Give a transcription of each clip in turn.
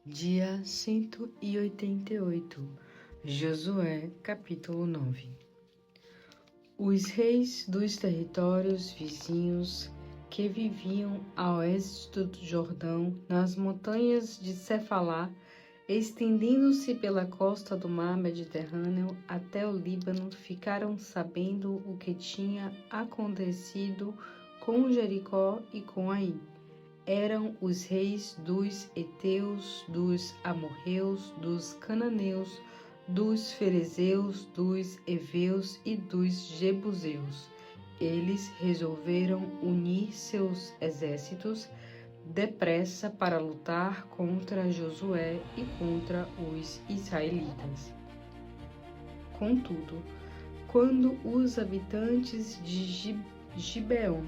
Dia 188, Josué, capítulo 9. Os reis dos territórios vizinhos que viviam a oeste do Jordão, nas montanhas de Cefalá, estendendo-se pela costa do mar Mediterrâneo até o Líbano, ficaram sabendo o que tinha acontecido com Jericó e com Ai. Eram os reis dos heteus, dos amorreus, dos cananeus, dos ferezeus, dos heveus e dos jebuseus. Eles resolveram unir seus exércitos depressa para lutar contra Josué e contra os israelitas. Contudo, quando os habitantes de Gibeon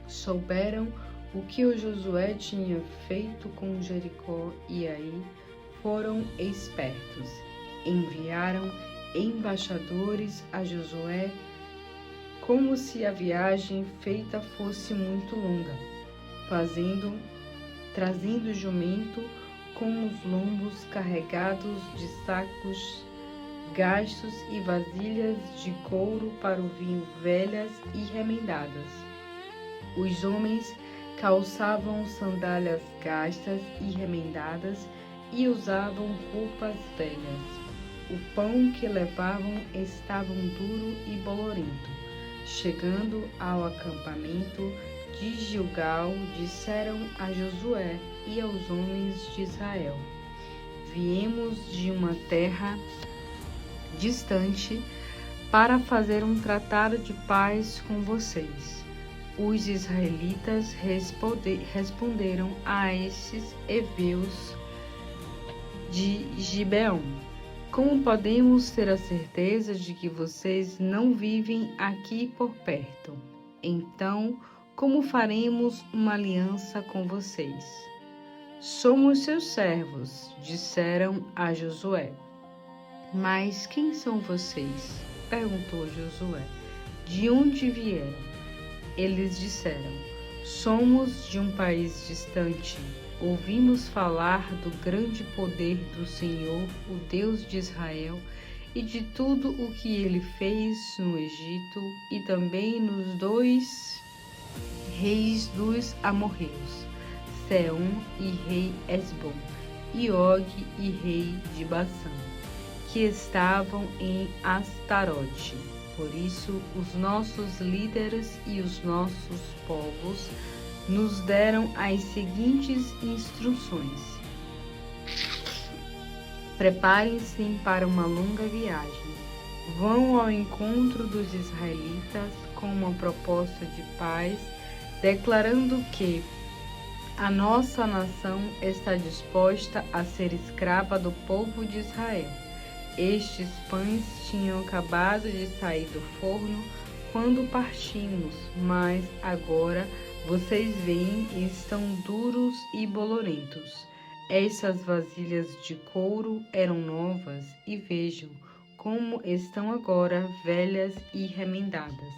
souberam o que o Josué tinha feito com Jericó e Ai, foram espertos. Enviaram embaixadores a Josué, como se a viagem feita fosse muito longa, trazendo jumento com os lombos carregados de sacos gastos e vasilhas de couro para o vinho velhas e remendadas. Os homens calçavam sandálias gastas e remendadas e usavam roupas velhas. O pão que levavam estava duro e bolorento. Chegando ao acampamento de Gilgal, disseram a Josué e aos homens de Israel: Viemos de uma terra distante para fazer um tratado de paz com vocês. Os israelitas responderam a estes heveus de Gibeon: Como podemos ter a certeza de que vocês não vivem aqui por perto? Então, como faremos uma aliança com vocês? Somos seus servos, disseram a Josué. Mas quem são vocês? Perguntou Josué. De onde vieram? Eles disseram: Somos de um país distante. Ouvimos falar do grande poder do Senhor, o Deus de Israel, e de tudo o que ele fez no Egito e também nos 2 reis dos amorreus, Sehon e rei Hesbom, e Og e rei de Bassã, que estavam em Astarote. Por isso, os nossos líderes e os nossos povos nos deram as seguintes instruções: Preparem-se para uma longa viagem. Vão ao encontro dos israelitas com uma proposta de paz, declarando que a nossa nação está disposta a ser escrava do povo de Israel. Estes pães tinham acabado de sair do forno quando partimos, mas agora vocês veem e estão duros e bolorentos. Essas vasilhas de couro eram novas e vejam como estão agora velhas e remendadas.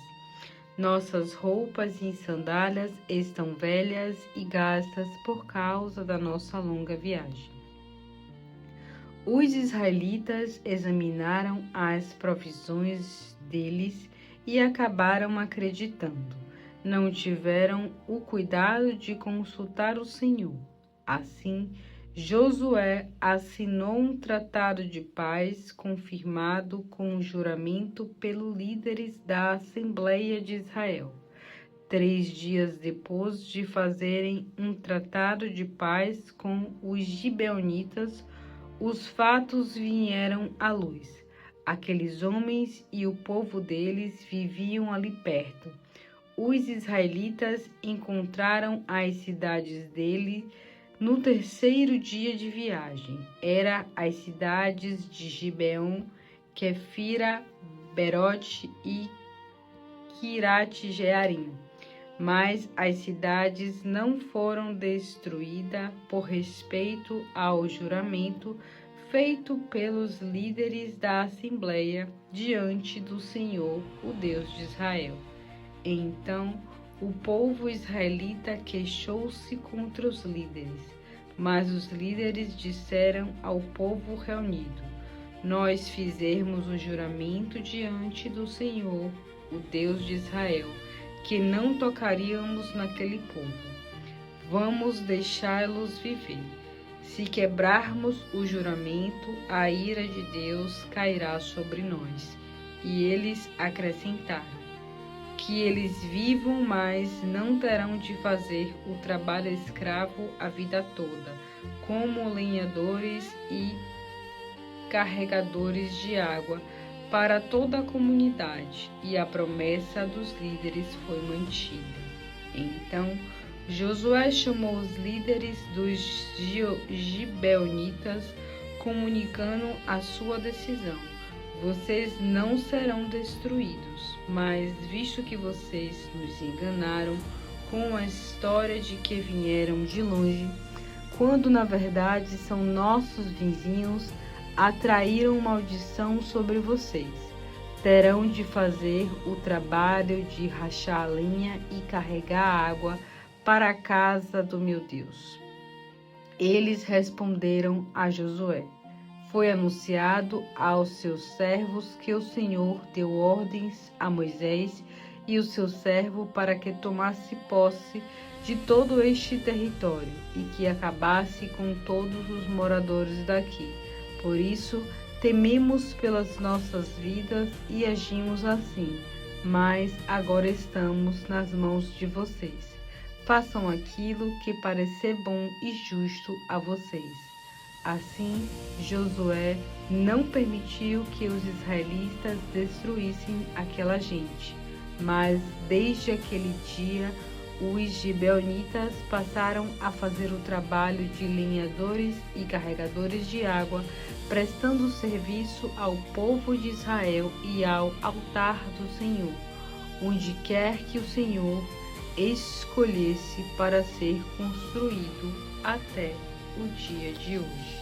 Nossas roupas e sandálias estão velhas e gastas por causa da nossa longa viagem. Os israelitas examinaram as provisões deles e acabaram acreditando. Não tiveram o cuidado de consultar o Senhor. Assim, Josué assinou um tratado de paz confirmado com juramento pelos líderes da Assembleia de Israel. 3 dias depois de fazerem um tratado de paz com os gibeonitas, os fatos vieram à luz. Aqueles homens e o povo deles viviam ali perto. Os israelitas encontraram as cidades dele no 3º dia de viagem. Eram as cidades de Gibeon, Quefira, Berote e Quirate-Jearim. Mas as cidades não foram destruídas por respeito ao juramento feito pelos líderes da Assembleia diante do Senhor, o Deus de Israel. Então o povo israelita queixou-se contra os líderes, Mas os líderes disseram ao povo reunido: Nós fizemos o juramento diante do Senhor, o Deus de Israel, que não tocaríamos naquele povo. Vamos deixá-los viver. Se quebrarmos o juramento, a ira de Deus cairá sobre nós. E eles acrescentaram: Que eles vivam, mas não terão de fazer o trabalho escravo a vida toda, como lenhadores e carregadores de água para toda a comunidade. E a promessa dos líderes foi mantida. Então Josué chamou os líderes dos gibeonitas, comunicando a sua decisão: Vocês não serão destruídos, mas visto que vocês nos enganaram com a história de que vieram de longe, quando na verdade são nossos vizinhos, atraíram maldição sobre vocês. Terão de fazer o trabalho de rachar a lenha e carregar a água para a casa do meu Deus. Eles responderam a Josué: Foi anunciado aos seus servos que o Senhor deu ordens a Moisés e o seu servo para que tomasse posse de todo este território e que acabasse com todos os moradores daqui. Por isso, tememos pelas nossas vidas e agimos assim, mas agora estamos nas mãos de vocês. Façam aquilo que parecer bom e justo a vocês. Assim, Josué não permitiu que os israelitas destruíssem aquela gente, mas desde aquele dia os gibeonitas passaram a fazer o trabalho de lenhadores e carregadores de água, prestando serviço ao povo de Israel e ao altar do Senhor, onde quer que o Senhor escolhesse para ser construído até o dia de hoje.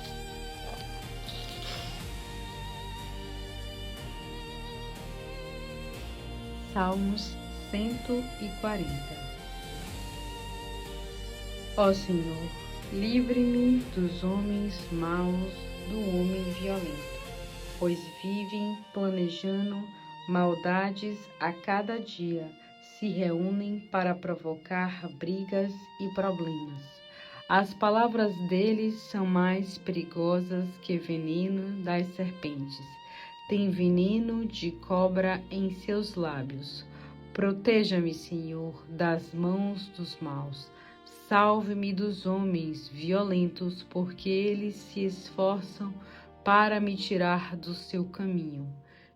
Salmos 140. Ó Senhor, livre-me dos homens maus, do homem violento, pois vivem planejando maldades a cada dia, se reúnem para provocar brigas e problemas. As palavras deles são mais perigosas que veneno das serpentes. Tem veneno de cobra em seus lábios. Proteja-me, Senhor, das mãos dos maus. Salve-me dos homens violentos, porque eles se esforçam para me tirar do seu caminho.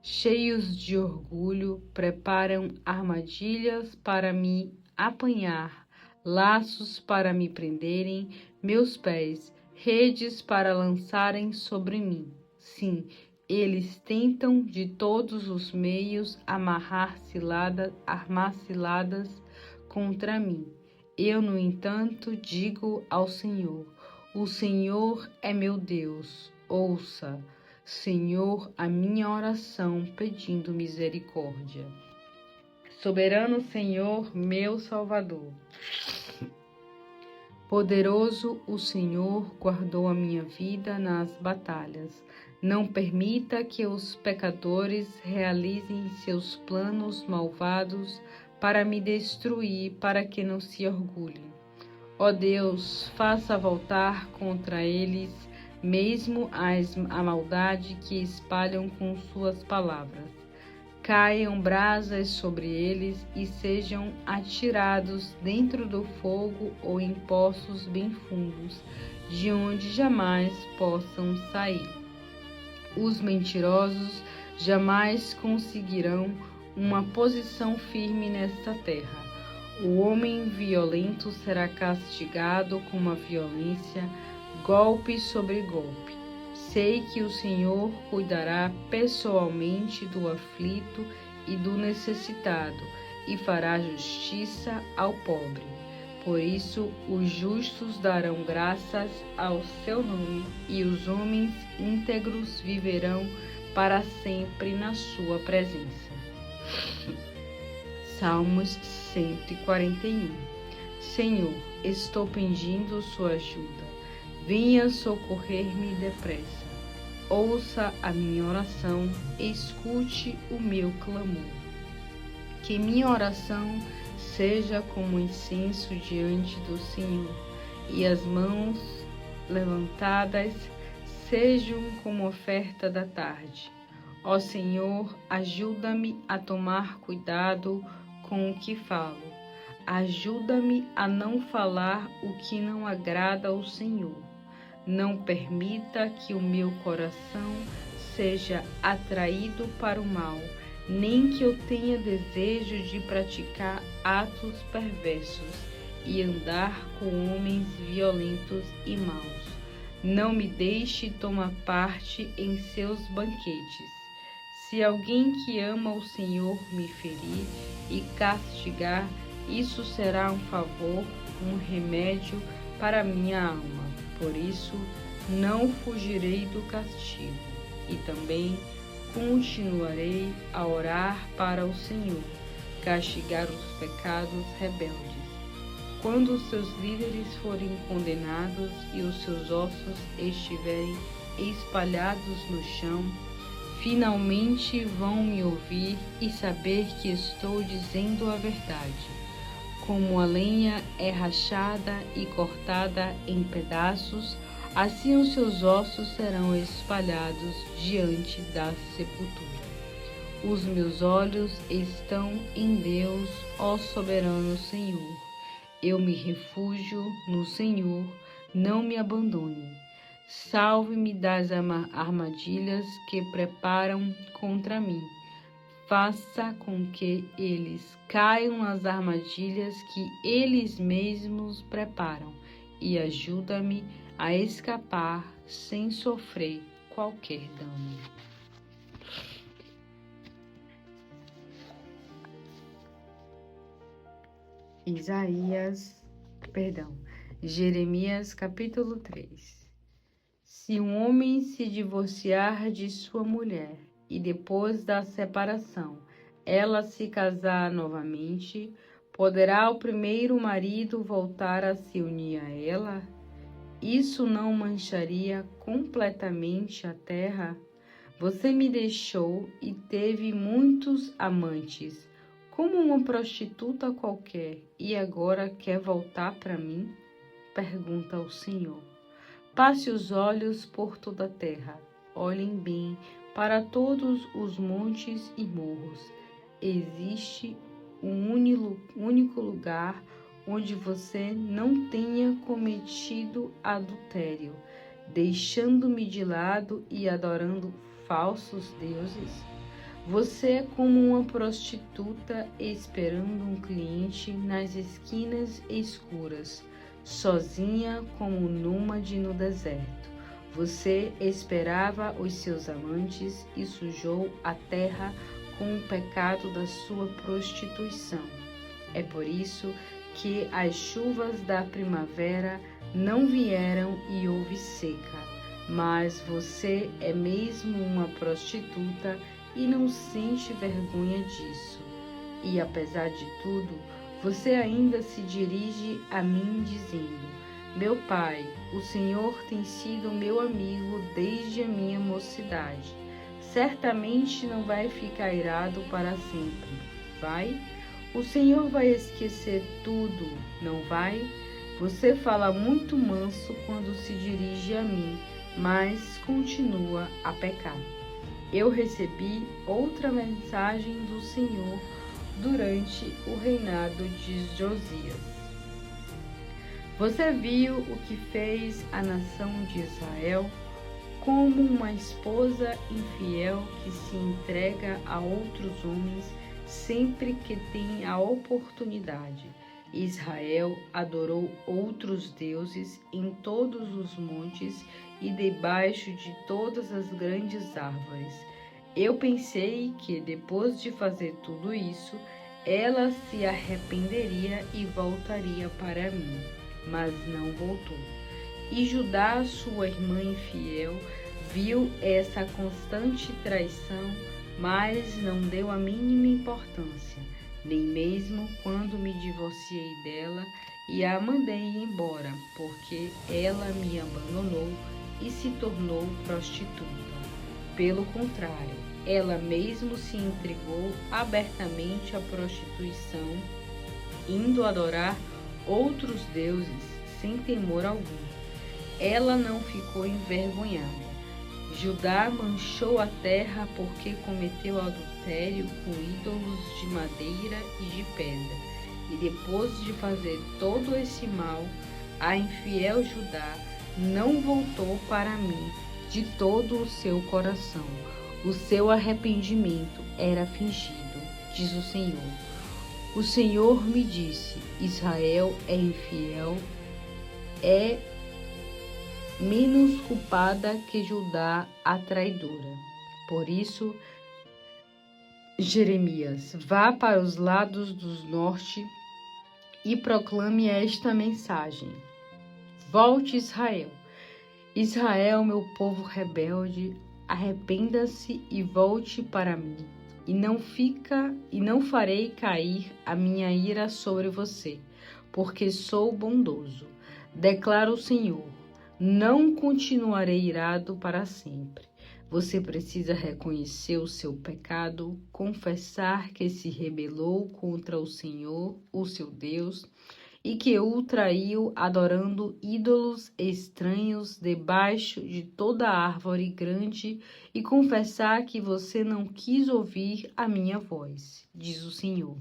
Cheios de orgulho, preparam armadilhas para me apanhar, laços para me prenderem meus pés, redes para lançarem sobre mim. Sim, eles tentam de todos os meios armar ciladas contra mim. Eu, no entanto, digo ao Senhor: O Senhor é meu Deus. Ouça, Senhor, a minha oração pedindo misericórdia. Soberano Senhor, meu Salvador. Poderoso o Senhor guardou a minha vida nas batalhas. Não permita que os pecadores realizem seus planos malvados para me destruir, para que não se orgulhem. Ó Deus, faça voltar contra eles mesmo a maldade que espalham com suas palavras. Caiam brasas sobre eles e sejam atirados dentro do fogo ou em poços bem fundos, de onde jamais possam sair. Os mentirosos jamais conseguirão uma posição firme nesta terra. O homem violento será castigado com a violência, golpe sobre golpe. Sei que o Senhor cuidará pessoalmente do aflito e do necessitado e fará justiça ao pobre. Por isso, os justos darão graças ao seu nome e os homens íntegros viverão para sempre na sua presença. Salmos 141. Senhor, estou pedindo sua ajuda. venha socorrer-me depressa. Ouça a minha oração, escute o meu clamor. Que minha oração seja como incenso diante do Senhor, e as mãos levantadas sejam como oferta da tarde. Ó Senhor, ajuda-me a tomar cuidado com o que falo. Ajuda-me a não falar o que não agrada ao Senhor. Não permita que o meu coração seja atraído para o mal, nem que eu tenha desejo de praticar atos perversos e andar com homens violentos e maus. Não me deixe tomar parte em seus banquetes. Se alguém que ama o Senhor me ferir e castigar, isso será um favor, um remédio para minha alma. Por isso, não fugirei do castigo e também continuarei a orar para o Senhor, castigar os pecados rebeldes. Quando os seus líderes forem condenados e os seus ossos estiverem espalhados no chão, finalmente vão me ouvir e saber que estou dizendo a verdade. Como a lenha é rachada e cortada em pedaços, assim os seus ossos serão espalhados diante da sepultura. Os meus olhos estão em Deus, ó soberano Senhor. Eu me refugio no Senhor, não me abandone. Salve-me das armadilhas que preparam contra mim. Faça com que eles caiam nas armadilhas que eles mesmos preparam e ajuda-me a escapar sem sofrer qualquer dano. Jeremias capítulo 3. Se um homem se divorciar de sua mulher e depois da separação ela se casar novamente, poderá o primeiro marido voltar a se unir a ela? Isso não mancharia completamente a terra? Você me deixou e teve muitos amantes, como uma prostituta qualquer, e agora quer voltar para mim? Pergunta o Senhor. Passe os olhos por toda a terra, olhem bem para todos os montes e morros. Existe um único lugar onde você não tenha cometido adultério, deixando-me de lado e adorando falsos deuses? Você é como uma prostituta esperando um cliente nas esquinas escuras, sozinha como um nômade no deserto. Você esperava os seus amantes e sujou a terra com o pecado da sua prostituição. É por isso que as chuvas da primavera não vieram e houve seca. Mas você é mesmo uma prostituta e não sente vergonha disso. E apesar de tudo, você ainda se dirige a mim dizendo: meu pai, o Senhor tem sido meu amigo desde a minha mocidade. Certamente não vai ficar irado para sempre, vai? O Senhor vai esquecer tudo, não vai? Você fala muito manso quando se dirige a mim, mas continua a pecar. Eu recebi outra mensagem do Senhor durante o reinado de Josias. Você viu o que fez a nação de Israel? Como uma esposa infiel que se entrega a outros homens sempre que tem a oportunidade. Israel adorou outros deuses em todos os montes e debaixo de todas as grandes árvores. Eu pensei que depois de fazer tudo isso, ela se arrependeria e voltaria para mim, mas não voltou. E Judá, sua irmã infiel, viu essa constante traição, mas não deu a mínima importância, nem mesmo quando me divorciei dela e a mandei embora, porque ela me abandonou e se tornou prostituta. Pelo contrário, ela mesmo se entregou abertamente à prostituição, indo adorar outros deuses sem temor algum. Ela não ficou envergonhada. Judá manchou a terra porque cometeu adultério com ídolos de madeira e de pedra. E depois de fazer todo esse mal, a infiel Judá não voltou para mim de todo o seu coração. O seu arrependimento era fingido, diz o Senhor. O Senhor me disse: Israel é infiel, é menos culpada que Judá, a traidora. Por isso, Jeremias, vá para os lados do norte e proclame esta mensagem. Volte, Israel. Israel, meu povo rebelde, arrependa-se e volte para mim. E não farei cair a minha ira sobre você, porque sou bondoso. Declara o Senhor. Não continuarei irado para sempre. Você precisa reconhecer o seu pecado, confessar que se rebelou contra o Senhor, o seu Deus, e que o traiu adorando ídolos estranhos debaixo de toda árvore grande, e confessar que você não quis ouvir a minha voz, diz o Senhor.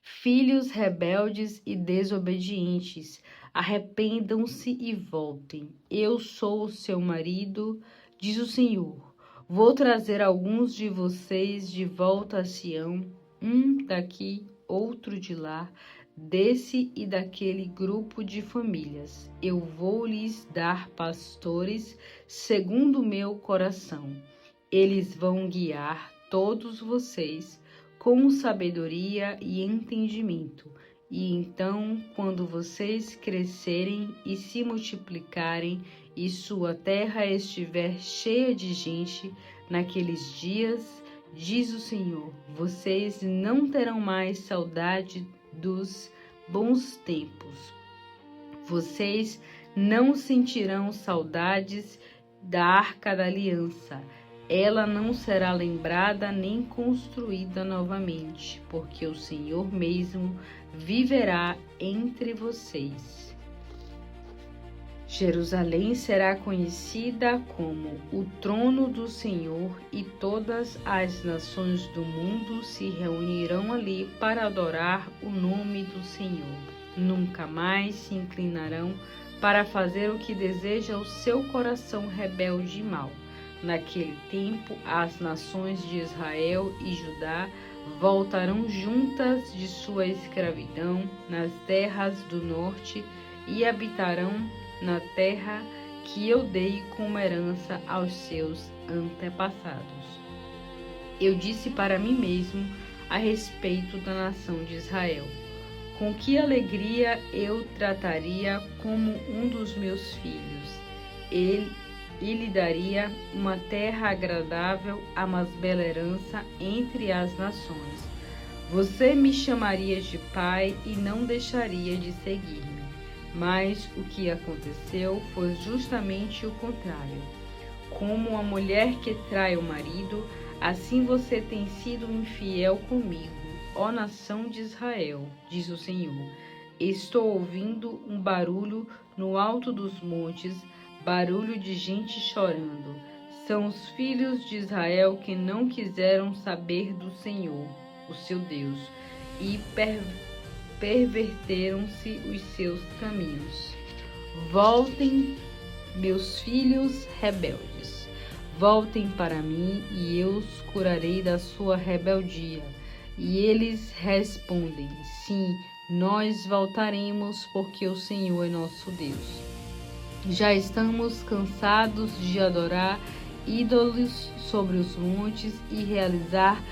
Filhos rebeldes e desobedientes, arrependam-se e voltem. Eu sou o seu marido, diz o Senhor. Vou trazer alguns de vocês de volta a Sião, um daqui, outro de lá, desse e daquele grupo de famílias. Eu vou lhes dar pastores segundo o meu coração. Eles vão guiar todos vocês com sabedoria e entendimento. E então, quando vocês crescerem e se multiplicarem, e sua terra estiver cheia de gente, naqueles dias, diz o Senhor, vocês não terão mais saudade dos bons tempos. Vocês não sentirão saudades da Arca da Aliança. Ela não será lembrada nem construída novamente, porque o Senhor mesmo viverá entre vocês. Jerusalém será conhecida como o trono do Senhor, e todas as nações do mundo se reunirão ali para adorar o nome do Senhor. Nunca mais se inclinarão para fazer o que deseja o seu coração rebelde e mau. Naquele tempo, as nações de Israel e Judá voltarão juntas de sua escravidão nas terras do norte e habitarão na terra que eu dei como herança aos seus antepassados. Eu disse para mim mesmo a respeito da nação de Israel: com que alegria eu trataria como um dos meus filhos. E lhe daria uma terra agradável, a mais bela herança entre as nações. Você me chamaria de pai e não deixaria de seguir-me. Mas o que aconteceu foi justamente o contrário. Como a mulher que trai o marido, assim você tem sido infiel comigo, ó nação de Israel, diz o Senhor. Estou ouvindo um barulho no alto dos montes, barulho de gente chorando. São os filhos de Israel que não quiseram saber do Senhor, o seu Deus, e perverteram-se os seus caminhos. Voltem, meus filhos rebeldes, voltem para mim e eu os curarei da sua rebeldia. E eles respondem: sim, nós voltaremos, porque o Senhor é nosso Deus. Já estamos cansados de adorar ídolos sobre os montes e realizar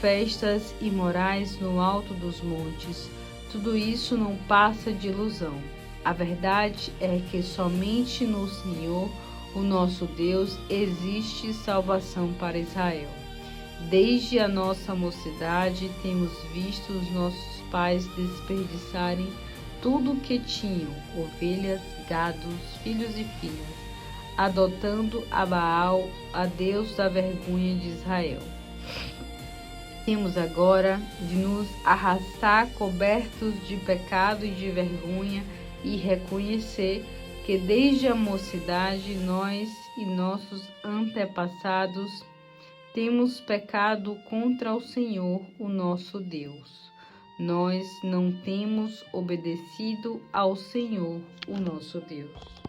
festas imorais no alto dos montes. Tudo isso não passa de ilusão. A verdade é que somente no Senhor, o nosso Deus, existe salvação para Israel. Desde a nossa mocidade, temos visto os nossos pais desperdiçarem tudo o que tinham, ovelhas, gados, filhos e filhas, adotando a Baal, a Deus da vergonha de Israel. Temos agora de nos arrastar cobertos de pecado e de vergonha e reconhecer que desde a mocidade nós e nossos antepassados temos pecado contra o Senhor, o nosso Deus. Nós não temos obedecido ao Senhor, o nosso Deus.